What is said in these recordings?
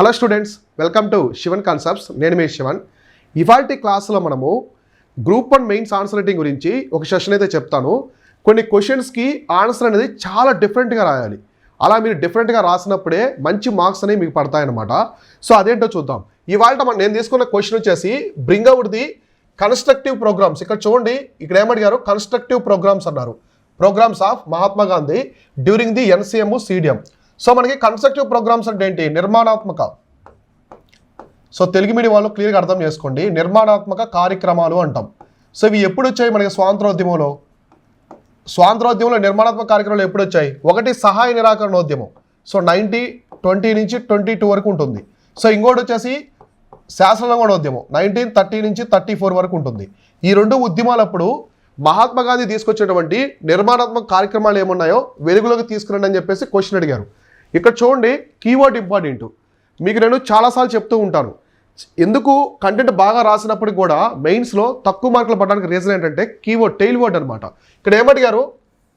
Hello students, welcome to Shivan concepts. నేను మీ శివన్. ఇవాల్టి క్లాస్లో మనము గ్రూప్ 1 మెయిన్స్ ఆన్సర్ రైటింగ్ గురించి ఒక సెషన్ అయితే చెప్తాను. కొన్ని క్వశ్చన్స్కి ఆన్సర్ అనేది చాలా డిఫరెంట్గా రాయాలి. అలా మీరు డిఫరెంట్గా రాసినప్పుడే మంచి మార్క్స్ అనేవి మీకు పడతాయన్నమాట. సో అదేంటో చూద్దాం. ఇవాళ నేను తీసుకున్న క్వశ్చన్ వచ్చేసి bring out the constructive programmes. ఇక్కడ చూడండి, ఇక్కడ ఏమడిగారు? కన్స్ట్రక్టివ్ ప్రోగ్రామ్స్ అన్నారు. Programmes of Mahatma Gandhi during the NCM CDM. So మనకి కన్స్ట్రక్టివ్ ప్రోగ్రామ్స్ అంటే ఏంటి? నిర్మాణాత్మక. సో తెలుగు మీడియం వాళ్ళు క్లియర్గా అర్థం చేసుకోండి. నిర్మాణాత్మక కార్యక్రమాలు అంటాం. సో ఇవి ఎప్పుడు వచ్చాయి మనకి? స్వాతంత్రోద్యమంలో నిర్మాణాత్మక కార్యక్రమాలు ఎప్పుడు వచ్చాయి? ఒకటి సహాయ నిరాకరణోద్యమం. సో 1920 నుంచి 22 వరకు ఉంటుంది. సో ఇంకోటి వచ్చేసి శాసనోద్యమం 1930 నుంచి 34 వరకు ఉంటుంది. ఈ రెండు ఉద్యమాలప్పుడు మహాత్మా గాంధీ తీసుకొచ్చేటువంటి నిర్మాణాత్మక కార్యక్రమాలు ఏమున్నాయో వెలుగులోకి తీసుకురండి అని చెప్పేసి క్వశ్చన్ అడిగారు. ఇక్కడ చూడండి, కీవర్డ్ ఇంపార్టెంట్. మీకు నేను చాలాసార్లు చెప్తూ ఉంటాను, ఎందుకు కంటెంట్ బాగా రాసినప్పుడు కూడా మెయిన్స్లో తక్కువ మార్కులు పడడానికి రీజన్ ఏంటంటే కీవర్డ్, టెయిల్ వర్డ్ అనమాట. ఇక్కడ ఏమడిగారు?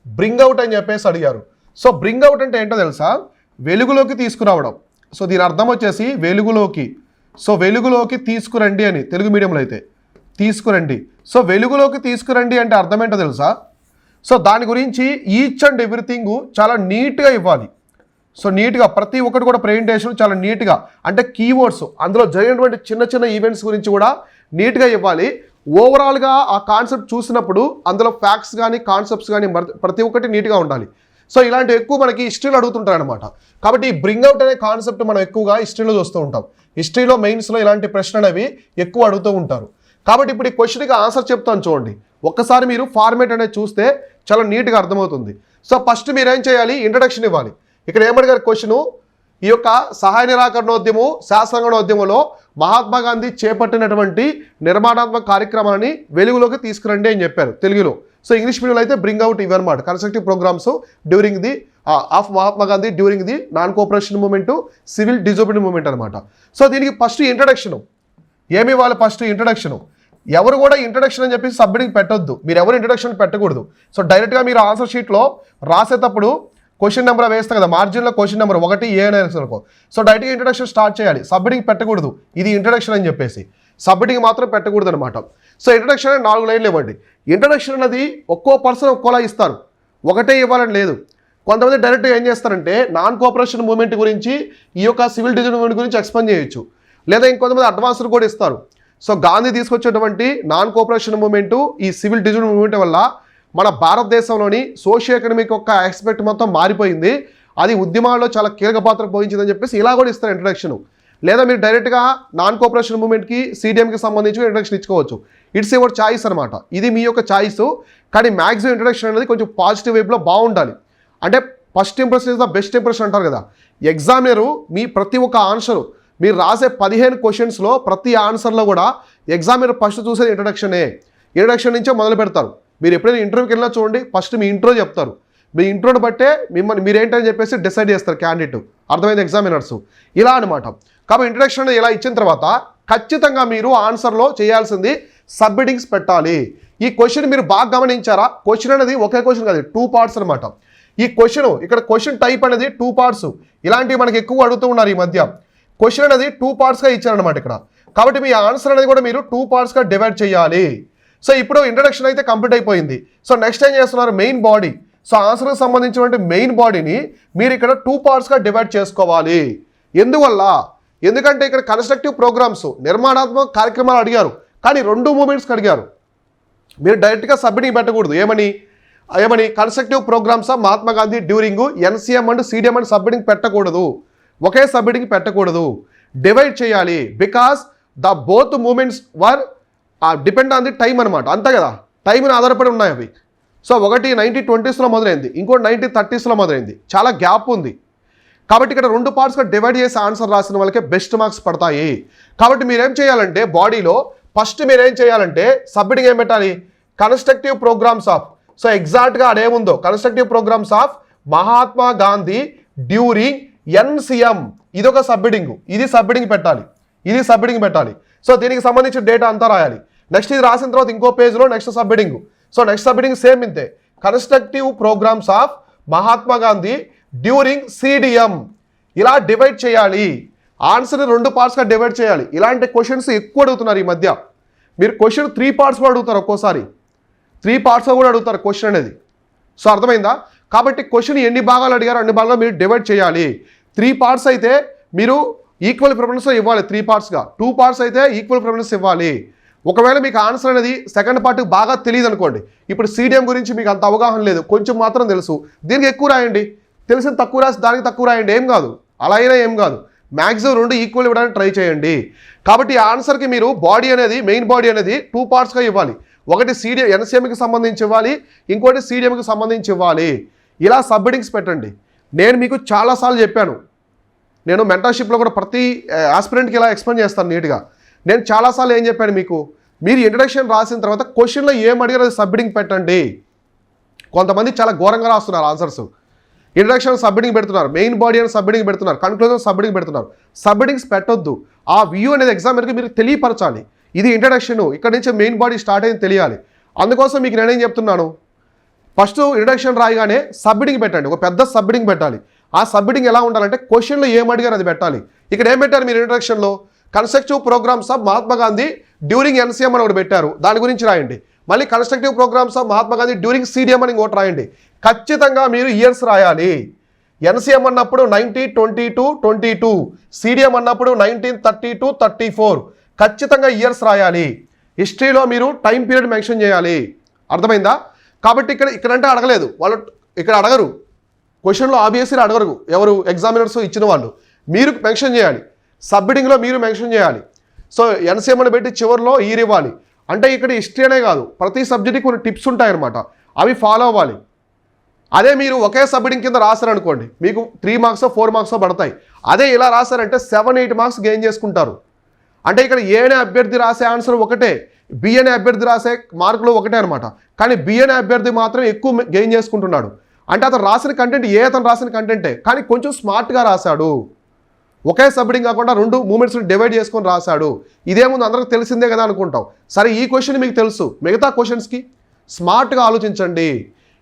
బ్రింగ్ అవుట్ అని చెప్పేసి అడిగారు. సో బ్రింగ్ అవుట్ అంటే ఏంటో తెలుసా? వెలుగులోకి తీసుకురావడం. సో దీని అర్థం వచ్చేసి వెలుగులోకి. సో వెలుగులోకి తీసుకురండి అని తెలుగు మీడియంలో అయితే తీసుకురండి. సో వెలుగులోకి తీసుకురండి అంటే అర్థం ఏంటో తెలుసా? సో దాని గురించి ఈచ్ అండ్ ఎవ్రీథింగ్ చాలా నీట్గా ఇవ్వాలి. సో నీట్గా ప్రతి ఒక్కటి కూడా ప్రెజెంటేషన్ చాలా నీట్గా, అంటే కీవర్డ్స్, అందులో జరిగినటువంటి చిన్న చిన్న ఈవెంట్స్ గురించి కూడా నీట్గా ఇవ్వాలి. ఓవరాల్గా ఆ కాన్సెప్ట్ చూసినప్పుడు అందులో ఫ్యాక్ట్స్ కానీ కాన్సెప్ట్స్ కానీ ప్రతి ఒక్కటి నీట్గా ఉండాలి. సో ఇలాంటి ఎక్కువ మనకి హిస్టరీలో అడుగుతుంటారు అనమాట. కాబట్టి ఈ బ్రింగ్ అవుట్ అనే కాన్సెప్ట్ మనం ఎక్కువగా హిస్టరీలో చూస్తూ ఉంటాం. హిస్టరీలో మెయిన్స్లో ఇలాంటి ప్రశ్నలు అనేవి ఎక్కువ అడుగుతూ ఉంటారు. కాబట్టి ఇప్పుడు ఈ క్వశ్చన్కి ఆన్సర్ చెప్తాను చూడండి. ఒక్కసారి మీరు ఫార్మేట్ అనేది చూస్తే చాలా నీట్గా అర్థమవుతుంది. సో ఫస్ట్ మీరు ఏం చేయాలి? ఇంట్రడక్షన్ ఇవ్వాలి. ఇక్కడ ఏమడిగారు క్వశ్చను? ఈ యొక్క సహాయ నిరాకరణోద్యమం, శాసనోద్యమంలో మహాత్మా గాంధీ చేపట్టినటువంటి నిర్మాణాత్మక కార్యక్రమాన్ని వెలుగులోకి తీసుకురండి అని చెప్పారు తెలుగులో. సో ఇంగ్లీష్ మీడియంలో అయితే బ్రింగ్ అవుట్ ఇవన్నమాట. Constructive programmes during the of Mahatma Gandhi during the non cooperation movement, civil disobedience movement అనమాట. సో దీనికి ఫస్ట్ ఇంట్రడక్షన్ ఏమి ఇవ్వాలి? First introduction. ఎవరు కూడా ఇంట్రడక్షన్ అని చెప్పేసి సబ్మిటింగ్ పెట్టొద్దు. మీరు ఎవరు ఇంట్రడక్షన్ పెట్టకూడదు. సో డైరెక్ట్గా మీరు ఆన్సర్ షీట్లో రాసేటప్పుడు క్వశ్చన్ నెంబర్ వేస్తాం కదా, మార్జిన్లో క్వశ్చన్ నెంబర్ 1 ఏ అనుకో. సో డైరెక్ట్గా ఇంట్రడక్షన్ స్టార్ట్ చేయాలి. సబ్మిటింగ్ పెట్టకూడదు. ఇది ఇంట్రడక్షన్ అని చెప్పేసి సబ్మిటింగ్ మాత్రం పెట్టకూడదు అనమాట. సో ఇంట్రడక్షన్ అనేది 4 లైన్లు ఇవ్వండి. ఇంట్రడక్షన్ అనేది ఒక్కో పర్సన్ ఒక్కోలా ఇస్తారు, ఒకటే ఇవ్వాలని లేదు. కొంతమంది డైరెక్ట్గా ఏం చేస్తారంటే నాన్ కోఆపరేషన్ మూవ్మెంట్ గురించి, ఈ యొక్క సివిల్ డిజైన్ మూవ్మెంట్ గురించి ఎక్స్ప్లెయిన్ చేయొచ్చు. లేదా ఇంకొంతమంది అడ్వాన్స్డ్ కూడా ఇస్తారు. సో గాంధీ తీసుకొచ్చేటువంటి నాన్ కోఆపరేషన్ మూవ్మెంట్, ఈ సివిల్ డిజైన్ మూవ్మెంట్ వల్ల మన భారతదేశంలోని సోషియో ఎకనామిక్ యొక్క ఆస్పెక్ట్ మొత్తం మారిపోయింది. అది ఉద్యమాల్లో చాలా కీలక పాత్ర పోయించిందని చెప్పేసి ఇలా కూడా ఇస్తారు ఇంట్రడక్షన్. లేదా మీరు డైరెక్ట్గా నాన్ కోఆపరేషన్ మూవ్మెంట్కి, సిడిఎంకి సంబంధించి ఇంట్రడక్షన్ ఇచ్చుకోవచ్చు. ఇట్స్ యువర్ చాయిస్ అనమాట. ఇది మీ యొక్క చాయిస్. కానీ మ్యాక్సిమం ఇంట్రడక్షన్ అనేది కొంచెం పాజిటివ్ వైపులో బాగుండాలి. అంటే first impression is the best impression అంటారు కదా. ఎగ్జామినరు మీ ప్రతి ఒక్క ఆన్సరు, మీరు రాసే 15 క్వశ్చన్స్లో ప్రతి ఆన్సర్లో కూడా ఎగ్జామినర్ ఫస్ట్ చూసేది ఇంట్రడక్షనే. ఇంట్రడక్షన్ నుంచే మొదలు పెడతారు. మీరు ఎప్పుడైనా ఇంటర్వ్యూకి వెళ్ళినా చూడండి, ఫస్ట్ మీ ఇంట్రో చెప్తారు. మీ ఇంట్రోని బట్టే మీరేంటని చెప్పేసి డిసైడ్ చేస్తారు క్యాండిడేట్. అర్థమైంది? ఎగ్జామినర్స్ ఇలా అనమాట. కాబట్టి ఇంట్రడక్షన్ ఇలా ఇచ్చిన తర్వాత ఖచ్చితంగా మీరు ఆన్సర్లో చేయాల్సింది సబ్మిటింగ్స్ పెట్టాలి. ఈ క్వశ్చన్ మీరు బాగా గమనించారా? క్వశ్చన్ అనేది ఒకే క్వశ్చన్ కాదు, 2 పార్ట్స్ అనమాట. ఈ క్వశ్చన్ ఇక్కడ క్వశ్చన్ టైప్ అనేది 2 పార్ట్స్. ఇలాంటివి మనకి ఎక్కువ అడుగుతూ ఉన్నారు ఈ మధ్య. క్వశ్చన్ అనేది 2 పార్ట్స్గా ఇచ్చారనమాట ఇక్కడ. కాబట్టి మీ ఆన్సర్ అనేది కూడా మీరు 2 పార్ట్స్గా డివైడ్ చేయాలి. సో ఇప్పుడు ఇంట్రడక్షన్ అయితే కంప్లీట్ అయిపోయింది. సో నెక్స్ట్ ఏం చేస్తున్నారు? Main body. సో ఆన్సర్కి సంబంధించినటువంటి మెయిన్ బాడీని మీరు ఇక్కడ 2 పార్ట్స్గా డివైడ్ చేసుకోవాలి. ఎందువల్ల? ఎందుకంటే ఇక్కడ కన్స్ట్రక్టివ్ ప్రోగ్రామ్స్, నిర్మాణాత్మక కార్యక్రమాలు అడిగారు, కానీ 2 మూమెంట్స్కి అడిగారు. మీరు డైరెక్ట్గా సబ్మిటింగ్ పెట్టకూడదు. ఏమని constructive programmes of Mahatma Gandhi during NCM and CDM and submitting పెట్టకూడదు. ఒకే సబ్మిటింగ్ పెట్టకూడదు, డివైడ్ చేయాలి. Because the both movements were depend on the time అనమాట. అంతే కదా, టైంని ఆధారపడి ఉన్నాయి అవి. సో ఒకటి 1920స్లో మొదలైంది, ఇంకోటి 1930స్లో మొదలైంది. చాలా గ్యాప్ ఉంది. కాబట్టి ఇక్కడ 2 పార్ట్స్గా డివైడ్ చేసి ఆన్సర్ రాసిన వాళ్ళకే బెస్ట్ మార్క్స్ పడతాయి. కాబట్టి మీరేం చేయాలంటే బాడీలో ఫస్ట్ మీరేం చేయాలంటే సబ్మిటింగ్ ఏం పెట్టాలి? Constructive programmes of. సో ఎగ్జాక్ట్గా అదేముందో constructive programmes of Mahatma Gandhi during NCM, ఇదొక సబ్మిటింగ్. ఇది సబ్మిటింగ్ పెట్టాలి. సో దీనికి సంబంధించిన డేటా అంతా రాయాలి. నెక్స్ట్ ఇది రాసిన తర్వాత ఇంకో పేజ్లో next subheading. So next subheading same ఇంతే, constructive programmes of Mahatma Gandhi during CDM. ఇలా డివైడ్ చేయాలి. ఆన్సర్ని 2 పార్ట్స్గా డివైడ్ చేయాలి. ఇలాంటి క్వశ్చన్స్ ఎక్కువ అడుగుతున్నారు ఈ మధ్య. మీరు క్వశ్చన్ 3 పార్ట్స్ కూడా అడుగుతారు, ఒక్కోసారి 3 పార్ట్స్లో కూడా అడుగుతారు క్వశ్చన్ అనేది. సో అర్థమైందా? కాబట్టి క్వశ్చన్ ఎన్ని భాగాలు అడిగారో అన్ని భాగాలు మీరు డివైడ్ చేయాలి. 3 పార్ట్స్ అయితే మీరు ఈక్వల్ ప్రిఫరెన్స్ ఇవ్వాలి, 3 పార్ట్స్గా. 2 పార్ట్స్ అయితే ఈక్వల్ ప్రిఫరెన్స్ ఇవ్వాలి. ఒకవేళ మీకు ఆన్సర్ అనేది సెకండ్ పార్ట్ బాగా తెలియదు అనుకోండి, ఇప్పుడు CDM గురించి మీకు అంత అవగాహన లేదు, కొంచెం మాత్రం తెలుసు, దీనికి ఎక్కువ రాయండి. తెలిసిన తక్కువ రాసి దానికి తక్కువ రాయండి, ఏం కాదు, అలా అయినా ఏం కాదు. మ్యాక్సిమం 2 ఈక్వల్ ఇవ్వడానికి ట్రై చేయండి. కాబట్టి ఆన్సర్కి మీరు బాడీ అనేది, మెయిన్ బాడీ అనేది 2 పార్ట్స్గా ఇవ్వాలి. ఒకటి NCMకి సంబంధించి ఇవ్వాలి, ఇంకోటి CDMకి సంబంధించి ఇవ్వాలి. ఇలా సబ్ హెడ్డింగ్స్ పెట్టండి. నేను మీకు చాలాసార్లు చెప్పాను, నేను మెంటర్షిప్లో కూడా ప్రతి ఆస్పిరెంట్కి ఇలా ఎక్స్ప్లెయిన్ చేస్తాను నీట్గా. నేను చాలాసార్లు ఏం చెప్పాను మీకు, మీరు ఇంట్రడక్షన్ రాసిన తర్వాత క్వశ్చన్లో ఏం అడిగారు అది సబ్ హెడ్డింగ్ పెట్టండి. కొంతమంది చాలా ఘోరంగా రాస్తున్నారు ఆన్సర్స్. ఇంట్రడక్షన్ సబ్ హెడ్డింగ్ పెడుతున్నారు, మెయిన్ బాడీ అని సబ్ హెడ్డింగ్ పెడుతున్నారు, కన్క్లూజన్ సబ్ హెడ్డింగ్ పెడుతున్నారు. సబ్ హెడ్డింగ్స్ పెట్టొద్దు. ఆ వ్యూ అనేది ఎగ్జామినర్కి మీరు తెలియపరచాలి. ఇది ఇంట్రడక్షన్, ఇక్కడ నుంచి మెయిన్ బాడీ స్టార్ట్ అయింది తెలియాలి. అందుకోసం మీకు నేనేం చెప్తున్నాను, ఫస్ట్ ఇంట్రడక్షన్ రాయగానే సబ్ హెడ్డింగ్ పెట్టండి, ఒక పెద్ద సబ్ హెడ్డింగ్ పెట్టాలి. ఆ సబ్ హెడ్డింగ్ ఎలా ఉండాలంటే క్వశ్చన్లో ఏం అడిగారు అది పెట్టాలి. ఇక్కడ ఏం పెట్టారు మీరు ఇంట్రడక్షన్లో? Constructive programmes of Mahatma Gandhi during NCM అని ఒకటి పెట్టారు, దాని గురించి రాయండి. మళ్ళీ constructive programmes of Mahatma Gandhi during CDM అని ఇంకోటి రాయండి. ఖచ్చితంగా మీరు ఇయర్స్ రాయాలి. NCM అన్నప్పుడు 1922-22, CDM అన్నప్పుడు 1932-34. ఖచ్చితంగా ఇయర్స్ రాయాలి. హిస్టరీలో మీరు టైం పీరియడ్ మెన్షన్ చేయాలి. అర్థమైందా? కాబట్టి ఇక్కడంటే అడగలేదు వాళ్ళు, ఇక్కడ అడగరు క్వశ్చన్లో, ఆబ్వియస్లీ అడగరు ఎవరు, ఎగ్జామినర్స్ ఇచ్చిన వాళ్ళు. మీరు మెన్షన్ చేయాలి, సబ్ హెడ్డింగ్లో మీరు మెన్షన్ చేయాలి. సో NCM అని పెట్టి చివరిలో ఇయర్ ఇవ్వాలి. అంటే ఇక్కడ హిస్టరీ అనే కాదు, ప్రతి సబ్జెక్ట్కి కొన్ని టిప్స్ ఉంటాయన్నమాట, అవి ఫాలో అవ్వాలి. అదే మీరు ఒకే సబ్ హెడ్డింగ్ కింద రాశారనుకోండి, మీకు 3 మార్క్స్ 4 మార్క్స్ పడతాయి. అదే ఇలా రాశారంటే 7-8 మార్క్స్ గెయిన్ చేసుకుంటారు. అంటే ఇక్కడ ఏ అనే అభ్యర్థి రాసే ఆన్సర్ ఒకటే, B అనే అభ్యర్థి రాసే మార్కులు ఒకటే అనమాట. కానీ B అనే అభ్యర్థి మాత్రం ఎక్కువ గెయిన్ చేసుకుంటున్నాడు. అంటే అతను రాసిన కంటెంట్ అతను రాసిన కంటెంటే, కానీ కొంచెం స్మార్ట్గా రాశాడు. ఒకే సబ్ హెడ్డింగ్ కాకుండా 2 మూమెంట్స్ని డివైడ్ చేసుకొని రాశాడు. ఇదేముంది అందరికి తెలిసిందే కదా అనుకుంటాం. సరే ఈ క్వశ్చన్ మీకు తెలుసు, మిగతా క్వశ్చన్స్కి స్మార్ట్గా ఆలోచించండి.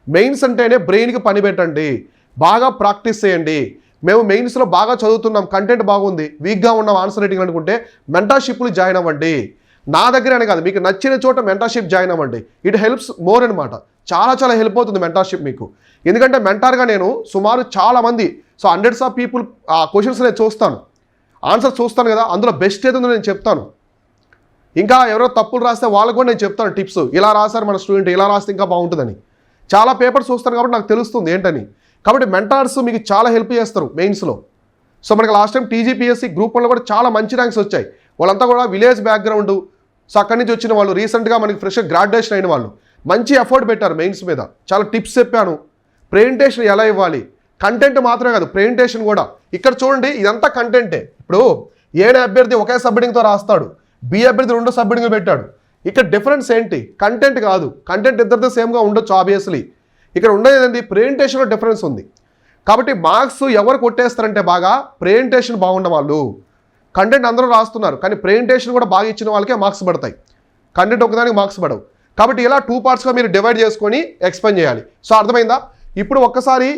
మెయిన్స్ అంటేనే బ్రెయిన్కి పని పెట్టండి, బాగా ప్రాక్టీస్ చేయండి. మేము మెయిన్స్లో బాగా చదువుతున్నాం, కంటెంట్ బాగుంది, వీక్గా ఉన్నాం ఆన్సర్ రైటింగ్ అనుకుంటే మెంటర్షిప్లు జాయిన్ అవ్వండి. నా దగ్గర అని కాదు, మీకు నచ్చిన చోట మెంటర్షిప్ జాయిన్ అవ్వండి. ఇట్ హెల్ప్స్ మోర్ అనమాట. చాలా హెల్ప్ అవుతుంది మెంటర్షిప్ మీకు. ఎందుకంటే మెంటార్గా నేను సుమారు చాలామంది, సో హండ్రెడ్స్ ఆఫ్ పీపుల్ ఆ క్వశ్చన్స్ నేను చూస్తాను, ఆన్సర్ చూస్తాను కదా, అందులో బెస్ట్ ఏదో నేను చెప్తాను. ఇంకా ఎవరో తప్పులు రాస్తే వాళ్ళకు కూడా నేను చెప్తాను టిప్స్, ఇలా రాశారు మన స్టూడెంట్, ఇలా రాస్తే ఇంకా బాగుంటుందని. చాలా పేపర్స్ చూస్తాను కాబట్టి నాకు తెలుస్తుంది ఏంటని. కాబట్టి మెంటార్స్ మీకు చాలా హెల్ప్ చేస్తారు మెయిన్స్లో. సో మనకి లాస్ట్ టైం TGPSC గ్రూప్ 1లో కూడా చాలా మంచి ర్యాంక్స్ వచ్చాయి. వాళ్ళంతా కూడా విలేజ్ బ్యాక్గ్రౌండ్, సో అక్కడి నుంచి వచ్చిన వాళ్ళు, రీసెంట్గా మనకి ఫ్రెష్ గ్రాడ్యుయేషన్ అయిన వాళ్ళు మంచి ఎఫర్ట్ పెట్టారు మెయిన్స్ మీద. చాలా టిప్స్ చెప్పాను. ప్రెజెంటేషన్ ఎలా ఇవ్వాలి, కంటెంట్ మాత్రమే కాదు ప్రెజెంటేషన్ కూడా. ఇక్కడ చూడండి ఇదంతా కంటెంటే. ఇప్పుడు ఏ అభ్యర్థి ఒకే సబ్ హెడ్డింగ్తో రాస్తాడు, B అభ్యర్థి 2 సబ్ హెడ్డింగ్లు పెట్టాడు. ఇక్కడ డిఫరెన్స్ ఏంటి? కంటెంట్ కాదు. కంటెంట్ ఇద్దరితో సేమ్గా ఉండొచ్చు ఆబ్వియస్లీ. ఇక్కడ ఉండేది ఏంటి? ప్రెజెంటేషన్లో డిఫరెన్స్ ఉంది. కాబట్టి మార్క్స్ ఎవరు కొట్టేస్తారంటే బాగా ప్రెజెంటేషన్ బాగున్న వాళ్ళు. కంటెంట్ అందరూ రాస్తున్నారు కానీ ప్రెజెంటేషన్ కూడా బాగా ఇచ్చిన వాళ్ళకే మార్క్స్ పడతాయి, కంటెంట్ ఒకదానికి మార్క్స్ పడవు. కాబట్టి ఇలా 2 పార్ట్స్గా మీరు డివైడ్ చేసుకొని ఎక్స్ప్లెయిన్ చేయాలి. సో అర్థమైందా? ఇప్పుడు ఒక్కసారి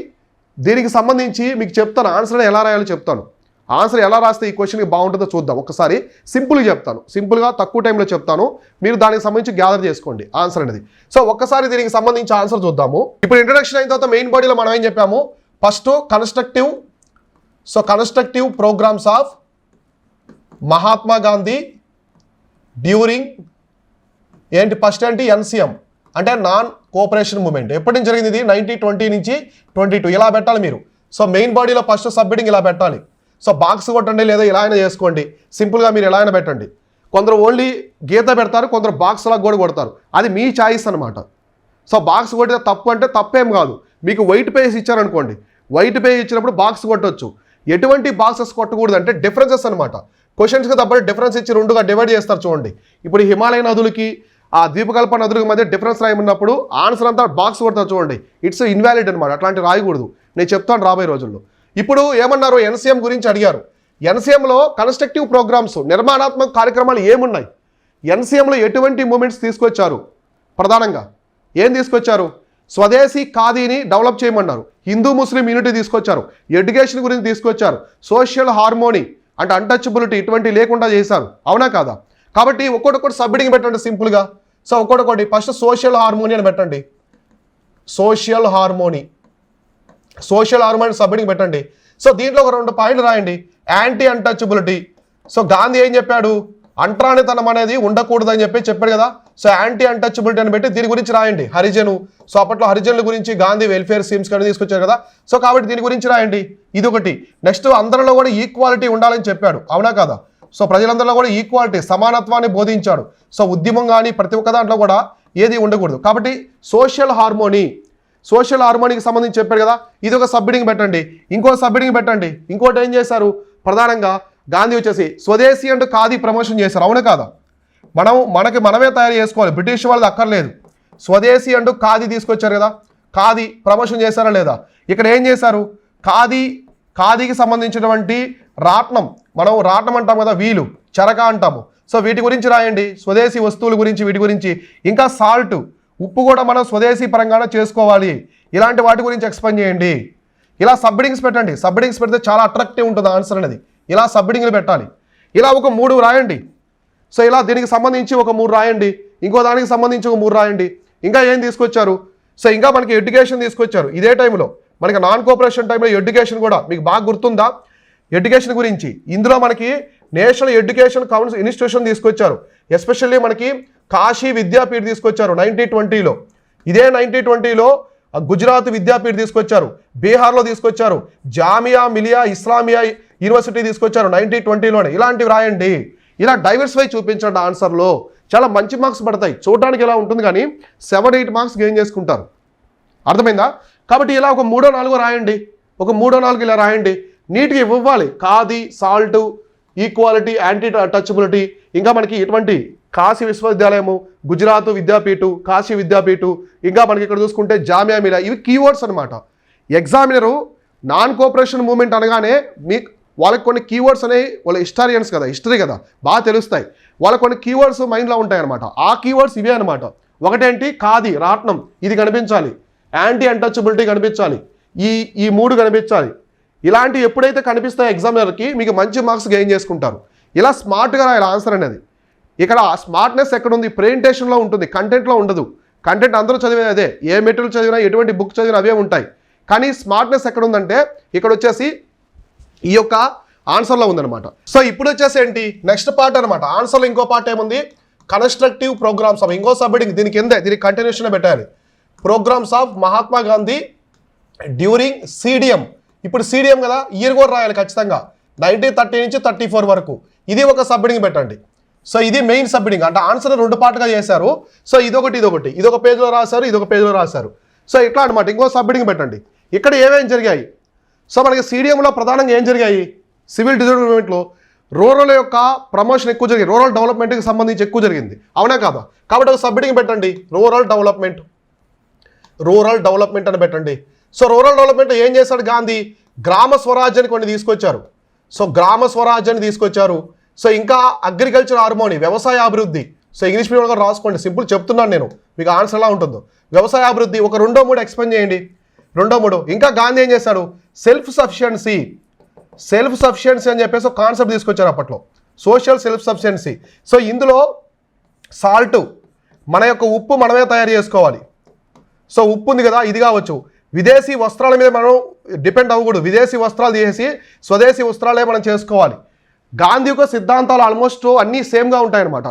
దీనికి సంబంధించి మీకు చెప్తాను, ఆన్సర్ ఎలా రాయాలో చెప్తాను. ఆన్సర్ ఎలా రాస్తే ఈ క్వశ్చన్కి బాగుంటుందో చూద్దాం. ఒకసారి సింపుల్గా చెప్తాను, సింపుల్గా తక్కువ టైంలో చెప్తాను, మీరు దానికి సంబంధించి గ్యాదర్ చేసుకోండి ఆన్సర్ అనేది. సో ఒక్కసారి దీనికి సంబంధించి ఆన్సర్ చూద్దాము. ఇప్పుడు ఇంట్రడక్షన్ అయిన తర్వాత మెయిన్ బాడీలో మనం ఏం చెప్పాము? First constructive programmes of Mahatma Gandhi during ఏంటి? ఫస్ట్ ఏంటి? NCM అంటే నాన్ కోఆపరేషన్ మూమెంట్. ఎప్పటి నుంచి జరిగింది ఇది? 1920 నుంచి 22. ఇలా పెట్టాలి మీరు. సో మెయిన్ బాడీలో ఫస్ట్ సబ్ హెడ్డింగ్ ఇలా పెట్టాలి. సో బాక్స్ కొట్టండి, లేదా ఇలా అయినా చేసుకోండి, సింపుల్గా మీరు ఎలా అయినా పెట్టండి. కొందరు ఓన్లీ గీత పెడతారు, కొందరు బాక్స్ లాగా కూడా కొడతారు, అది మీ చాయిస్ అనమాట. సో బాక్స్ కొట్టితే తప్పు అంటే తప్పేం కాదు. మీకు వైట్ పేజ్ ఇచ్చారనుకోండి, వైట్ పేజ్ ఇచ్చినప్పుడు బాక్స్ కొట్టవచ్చు. ఎటువంటి బాక్సెస్ కొట్టకూడదు అంటే డిఫరెన్సెస్ అనమాట. క్వశ్చన్స్కి తప్పటి డిఫరెన్స్ ఇచ్చి 2గా డివైడ్ చేస్తారు చూడండి. ఇప్పుడు హిమాలయ నదులకి ఆ ద్వీపకల్ప నదులకి మధ్య డిఫరెన్స్ రాయమన్నప్పుడు ఆన్సర్ అంతా బాక్స్ కొడతారు చూడండి, ఇట్స్ ఇన్వాలిడ్ అనమాట. అట్లాంటి రాయకూడదు, నేను చెప్తాను రాబోయే రోజుల్లో. ఇప్పుడు ఏమన్నారు? NCM గురించి అడిగారు. NCMలో కన్స్ట్రక్టివ్ ప్రోగ్రామ్స్, నిర్మాణాత్మక కార్యక్రమాలు ఏమున్నాయి? NCMలో ఎటువంటి మూమెంట్స్ తీసుకొచ్చారు? ప్రధానంగా ఏం తీసుకొచ్చారు? స్వదేశీ ఖాదీని డెవలప్ చేయమన్నారు, హిందూ ముస్లిం యూనిటీ తీసుకొచ్చారు, ఎడ్యుకేషన్ గురించి తీసుకొచ్చారు, సోషల్ హార్మోనీ, అంటే అన్టచబిలిటీ ఇటువంటి లేకుండా చేశారు, అవునా కాదా? కాబట్టి ఒక్కొక్కటి సబ్హెడింగ్ పెట్టండి సింపుల్గా. సో ఒక్కొక్కటి ఫస్ట్ సోషల్ హార్మోని అని పెట్టండి. సోషల్ హార్మోని సబ్హెడింగ్ పెట్టండి. సో దీంట్లో ఒక 2 పాయింట్లు రాయండి. Anti untouchability. సో గాంధీ ఏం చెప్పాడు? అంటరానితనం అనేది ఉండకూడదని చెప్పాడు కదా. సో యాంటీ అన్టచబిలిటీ అని పెట్టి దీని గురించి రాయండి. హరిజను. సో అప్పట్లో హరిజనుల గురించి గాంధీ వెల్ఫేర్ స్కీమ్స్ కానీ తీసుకొచ్చారు కదా. సో కాబట్టి దీని గురించి రాయండి. ఇది ఒకటి. నెక్స్ట్ అందరిలో కూడా ఈక్వాలిటీ ఉండాలని చెప్పాడు, అవునా కదా? సో ప్రజలందరిలో కూడా ఈక్వాలిటీ, సమానత్వాన్ని బోధించాడు. సో ఉద్యమం కానీ ప్రతి ఒక్క దాంట్లో కూడా ఏది ఉండకూడదు. కాబట్టి సోషల్ హార్మోనీకి సంబంధించి చెప్పాడు కదా. ఇది ఒక సబ్హెడింగ్ పెట్టండి. ఇంకో సబ్హెడింగ్ పెట్టండి. ఇంకోటి ఏం చేశారు? ప్రధానంగా గాంధీ వచ్చేసి స్వదేశీ అండ్ ఖాదీ ప్రమోషన్ చేశారు, అవునా కాదా? మనమే తయారు చేసుకోవాలి, బ్రిటిష్ వాళ్ళది అక్కర్లేదు. స్వదేశీ అండ్ ఖాదీ తీసుకొచ్చారు కదా. ఖాదీ ప్రమోషన్ చేశారా లేదా? ఇక్కడ ఏం చేశారు? ఖాదీకి సంబంధించినటువంటి రాట్నం, మనం రాట్నం అంటాం కదా, వీలు చరక అంటాము. సో వీటి గురించి రాయండి, స్వదేశీ వస్తువుల గురించి, వీటి గురించి. ఇంకా సాల్ట్, ఉప్పు కూడా మనం స్వదేశీ పరంగానే చేసుకోవాలి. ఇలాంటి వాటి గురించి ఎక్స్ప్లెయిన్ చేయండి. ఇలా సబ్హెడింగ్స్ పెట్టండి. సబ్హెడింగ్స్ పెడితే చాలా అట్రాక్టివ్ ఉంటుంది ఆన్సర్ అనేది. ఇలా సబ్హెడింగ్లు పెట్టాలి. ఇలా ఒక 3 రాయండి. సో ఇలా దీనికి సంబంధించి ఒక 3 రాయండి. ఇంకో దానికి సంబంధించి ఒక 3 రాయండి. ఇంకా ఏం తీసుకొచ్చారు? సో ఇంకా మనకి ఎడ్యుకేషన్ తీసుకొచ్చారు. ఇదే టైంలో మనకి నాన్ కోఆపరేషన్ టైంలో ఎడ్యుకేషన్ కూడా మీకు బాగా గుర్తుందా? ఎడ్యుకేషన్ గురించి ఇందులో మనకి నేషనల్ ఎడ్యుకేషన్ కౌన్సిల్ ఇన్స్టిట్యూషన్ తీసుకొచ్చారు. ఎస్పెషల్లీ మనకి కాశీ విద్యాపీఠ్ తీసుకొచ్చారు 1920లో. ఇదే 1920లో గుజరాత్ విద్యాపీఠ్ తీసుకొచ్చారు, బీహార్లో తీసుకొచ్చారు, జామియా మిలియా ఇస్లామియా యూనివర్సిటీ తీసుకొచ్చారు 1920లోనే. ఇలాంటివి రాయండి. ఇలా డైవర్సిఫై చూపించండి ఆన్సర్లో. చాలా మంచి మార్క్స్ పడతాయి. చూడడానికి ఇలా ఉంటుంది కానీ 7-8 మార్క్స్ గెయిన్ చేసుకుంటారు. అర్థమైందా? కాబట్టి ఇలా ఒక 3-4 రాయండి. ఒక 3-4 ఇలా రాయండి. నీట్గా ఇవ్వాలి. Khadi, salt, equality, anti touchability. ఇంకా మనకి ఇటువంటి కాశీ విశ్వవిద్యాలయము, గుజరాత్ విద్యాపీఠు, కాశీ విద్యాపీఠు, ఇంకా మనకి ఇక్కడ చూసుకుంటే జామియా మిలియా. ఇవి కీవర్డ్స్ అనమాట. ఎగ్జామినరు నాన్ కోఆపరేషన్ మూవ్మెంట్ అనగానే మీకు వాళ్ళకి కొన్ని కీవర్డ్స్ అనేవి, వాళ్ళ హిస్టారియన్స్ కదా, హిస్టరీ కదా, బాగా తెలుస్తాయి. వాళ్ళకి కొన్ని కీవర్డ్స్ మైండ్లో ఉంటాయన్నమాట. ఆ కీవర్డ్స్ ఇవే అనమాట. ఒకటేంటి? ఖాదీ, రాట్నం, ఇది కనిపించాలి. యాంటీ అన్టచబిలిటీ కనిపించాలి. ఈ 3 కనిపించాలి. ఇలాంటివి ఎప్పుడైతే కనిపిస్తాయో ఎగ్జామినర్కి మీకు మంచి మార్క్స్ గెయిన్ చేసుకుంటారు. ఇలా స్మార్ట్గా రాయాలి ఆన్సర్ అనేది. ఇక్కడ స్మార్ట్నెస్ ఎక్కడుంది? ప్రెజెంటేషన్లో ఉంటుంది, కంటెంట్లో ఉండదు. కంటెంట్ అందరూ చదివేది అదే. ఏ మెటీరియల్ చదివినా, ఎటువంటి బుక్ చదివినా అవే ఉంటాయి. కానీ స్మార్ట్నెస్ ఎక్కడుందంటే ఇక్కడ వచ్చేసి ఈ యొక్క ఆన్సర్లో ఉందన్నమాట. సో ఇప్పుడు వచ్చేసి ఏంటి? నెక్స్ట్ పార్ట్ అనమాట. ఆన్సర్లో ఇంకో పార్ట్ ఏముంది? కన్స్ట్రక్టివ్ ప్రోగ్రామ్స్ ఆఫ్, ఇంకో సబ్హెడింగ్ దీనికి కిందే, దీనికి కంటిన్యూషన్ పెట్టాలి. Programmes of Mahatma Gandhi during CDM. ఇప్పుడు CDM కదా, ఇయర్ కూడా రాయాలి ఖచ్చితంగా. 1930 నుంచి 34 వరకు. ఇది ఒక సబ్హెడింగ్ పెట్టండి. సో ఇది మెయిన్ సబ్హెడింగ్. అంటే ఆన్సర్ 2 పార్ట్గా చేశారు. సో ఇదొకటి, ఇదొక పేజ్లో రాశారు, ఇదొక పేజ్లో రాశారు. సో ఇట్లా అనమాట. ఇంకో సబ్హెడింగ్ పెట్టండి. ఇక్కడ ఏమేమి జరిగాయి? సో మనకి CDMలో ప్రధానంగా ఏం జరిగాయి? సివిల్ డిజైన్మెంట్లో రూరల్ యొక్క ప్రమోషన్ ఎక్కువ జరిగింది, రూరల్ డెవలప్మెంట్కి సంబంధించి ఎక్కువ జరిగింది, అవునా కాదా? కాబట్టి ఒక సబ్హెడింగ్ పెట్టండి, రూరల్ డెవలప్మెంట్ అని పెట్టండి. సో రూరల్ డెవలప్మెంట్ ఏం చేశాడు గాంధీ? గ్రామ స్వరాజ్యాన్ని కొన్ని తీసుకొచ్చారు. సో గ్రామ స్వరాజ్యాన్ని తీసుకొచ్చారు. సో ఇంకా అగ్రికల్చర్ హార్మోని, వ్యవసాయ అభివృద్ధి. సో ఇంగ్లీష్ మీడియం కూడా రాసుకోండి, సింపుల్ చెప్తున్నాను నేను, మీకు ఆన్సర్ ఎలా ఉంటుందో. వ్యవసాయ అభివృద్ధి ఒక 2-3 ఎక్స్ప్లెయిన్ చేయండి. 2-3. ఇంకా గాంధీ ఏం చేశాడు? సెల్ఫ్ సఫిషియన్సీ అని చెప్పేసి ఒక కాన్సెప్ట్ తీసుకొచ్చారు అప్పట్లో, సోషల్ సెల్ఫ్ సఫిషియన్సీ. సో ఇందులో సాల్ట్, మన యొక్క ఉప్పు మనమే తయారు చేసుకోవాలి. సో ఉప్పు ఉంది కదా, ఇది కావచ్చు. విదేశీ వస్త్రాల మీద మనం డిపెండ్ అవ్వకూడదు. విదేశీ వస్త్రాలు తీసేసి స్వదేశీ వస్త్రాలే మనం చేసుకోవాలి. గాంధీ యొక్క సిద్ధాంతాలు ఆల్మోస్ట్ అన్నీ సేమ్గా ఉంటాయన్నమాట.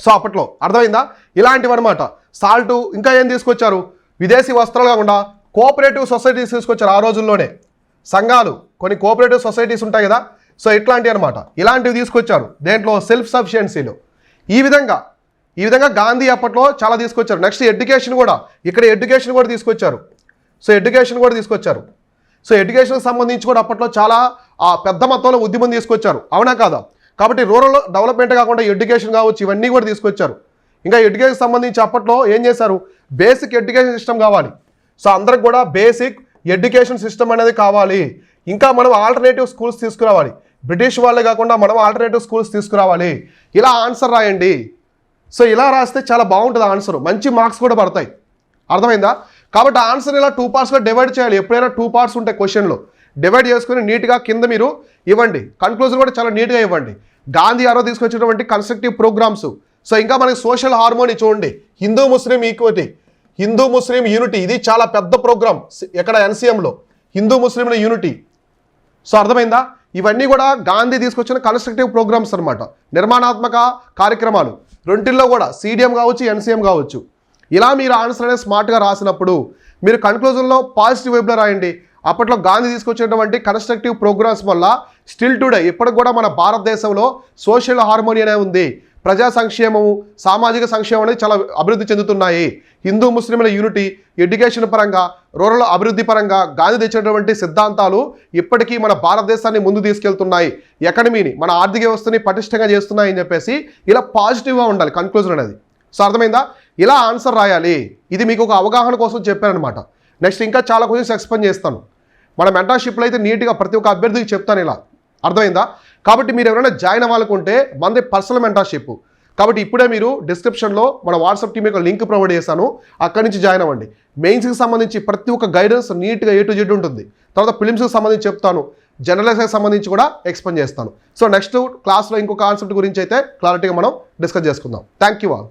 సో అప్పట్లో అర్థమైందా? ఇలాంటివి అనమాట. సాల్ట్. ఇంకా ఏం తీసుకొచ్చారు? విదేశీ వస్త్రాలు కాకుండా కోఆపరేటివ్ సొసైటీస్ తీసుకొచ్చారు ఆ రోజుల్లోనే. సంఘాలు, కొన్ని కోఆపరేటివ్ సొసైటీస్ ఉంటాయి కదా. సో ఇట్లాంటివి అనమాట. ఇలాంటివి తీసుకొచ్చారు దేంట్లో? సెల్ఫ్ సఫిషియన్సీలో. ఈ విధంగా గాంధీ అప్పట్లో చాలా తీసుకొచ్చారు. నెక్స్ట్ ఎడ్యుకేషన్ కూడా, ఇక్కడ ఎడ్యుకేషన్ కూడా తీసుకొచ్చారు. సో ఎడ్యుకేషన్కి సంబంధించి కూడా అప్పట్లో చాలా పెద్ద మొత్తంలో ఉద్యమం తీసుకొచ్చారు, అవునా కాదా? కాబట్టి రూరల్ డెవలప్మెంట్ కాకుండా ఎడ్యుకేషన్ కావచ్చు, ఇవన్నీ కూడా తీసుకొచ్చారు. ఇంకా ఎడ్యుకేషన్ సంబంధించి అప్పట్లో ఏం చేశారు? బేసిక్ ఎడ్యుకేషన్ సిస్టమ్ కావాలి. సో అందరికి కూడా బేసిక్ ఎడ్యుకేషన్ సిస్టమ్ అనేది కావాలి. ఇంకా మనం ఆల్టర్నేటివ్ స్కూల్స్ తీసుకురావాలి. బ్రిటిష్ వాళ్ళే కాకుండా మనం ఆల్టర్నేటివ్ స్కూల్స్ తీసుకురావాలి. ఇలా ఆన్సర్ రాయండి. సో ఇలా రాస్తే చాలా బాగుంటుంది ఆన్సర్, మంచి మార్క్స్ కూడా పడతాయి. అర్థమైందా? కాబట్టి ఆన్సర్ ఇలా 2 పార్ట్స్గా డివైడ్ చేయాలి. ఎప్పుడైనా 2 పార్ట్స్ ఉంటాయి క్వశ్చన్లో. డివైడ్ చేసుకుని నీట్గా కింద మీరు ఇవ్వండి. కన్క్లూజన్ కూడా చాలా నీట్గా ఇవ్వండి. గాంధీ గారు తీసుకొచ్చినటువంటి కన్స్ట్రక్టివ్ ప్రోగ్రామ్స్. సో ఇంకా మనకి సోషల్ హార్మోనీ చూడండి, హిందూ ముస్లిం ఈక్విటీ, హిందూ ముస్లిం యూనిటీ, ఇది చాలా పెద్ద ప్రోగ్రామ్ ఎక్కడ ఎన్సీఎంలో, హిందూ ముస్లింల యూనిటీ. సో అర్థమైందా? ఇవన్నీ కూడా గాంధీ తీసుకొచ్చిన కన్స్ట్రక్టివ్ ప్రోగ్రామ్స్ అనమాట, నిర్మాణాత్మక కార్యక్రమాలు. రెంటిల్లో కూడా సిడిఎం కావచ్చు, ఎన్సీఎం కావచ్చు. ఇలా మీరు ఆన్సర్ అనేది స్మార్ట్గా రాసినప్పుడు మీరు కన్క్లూజన్లో పాజిటివ్ వైపులో రాయండి. అప్పట్లో గాంధీ తీసుకొచ్చినటువంటి కన్స్ట్రక్టివ్ ప్రోగ్రామ్స్ వల్ల స్టిల్ టుడే ఇప్పటికి కూడా మన భారతదేశంలో సోషల్ హార్మోనీ అనే ఉంది. ప్రజా సంక్షేమము, సామాజిక సంక్షేమం అనేది చాలా అభివృద్ధి చెందుతున్నాయి. హిందూ ముస్లింల యూనిటీ, ఎడ్యుకేషన్ పరంగా, రూరల్ అభివృద్ధి పరంగా గాంధీ తెచ్చినటువంటి సిద్ధాంతాలు ఇప్పటికీ మన భారతదేశాన్ని ముందు తీసుకెళ్తున్నాయి, ఎకనమీని, మన ఆర్థిక వ్యవస్థని పటిష్టంగా చేస్తున్నాయి అని చెప్పేసి ఇలా పాజిటివ్గా ఉండాలి కన్క్లూజన్ అనేది. సో అర్థమైందా? ఇలా ఆన్సర్ రాయాలి. ఇది మీకు ఒక అవగాహన కోసం చెప్పారనమాట. నెక్స్ట్ ఇంకా చాలా క్వశ్చన్స్ ఎక్స్ప్లెయిన్ చేస్తాను. మన మెంటర్షిప్లో అయితే నీట్గా ప్రతి ఒక్క అభ్యర్థికి చెప్తాను ఇలా. అర్థమైందా? కాబట్టి మీరు ఎవరైనా జాయిన్ అవ్వాలనుకుంటే మనది పర్సనల్ మెంటర్షిప్. కాబట్టి ఇప్పుడే మీరు డిస్క్రిప్షన్లో మన వాట్సాప్ టీం యొక్క లింక్ ప్రొవైడ్ చేశాను, అక్కడి నుంచి జాయిన్ అవ్వండి. మెయిన్స్కి సంబంధించి ప్రతి ఒక్క గైడెన్స్ నీట్గా A to Z ఉంటుంది. తర్వాత ఫిలిమ్స్కి సంబంధించి చెప్తాను, జర్నలిస్ట్కి సంబంధించి కూడా ఎక్స్ప్లెయిన్ చేస్తాను. సో నెక్స్ట్ క్లాస్లో ఇంకో కాన్సెప్ట్ గురించి అయితే క్లారిటీగా మనం డిస్కస్ చేసుకుందాం. Thank you all.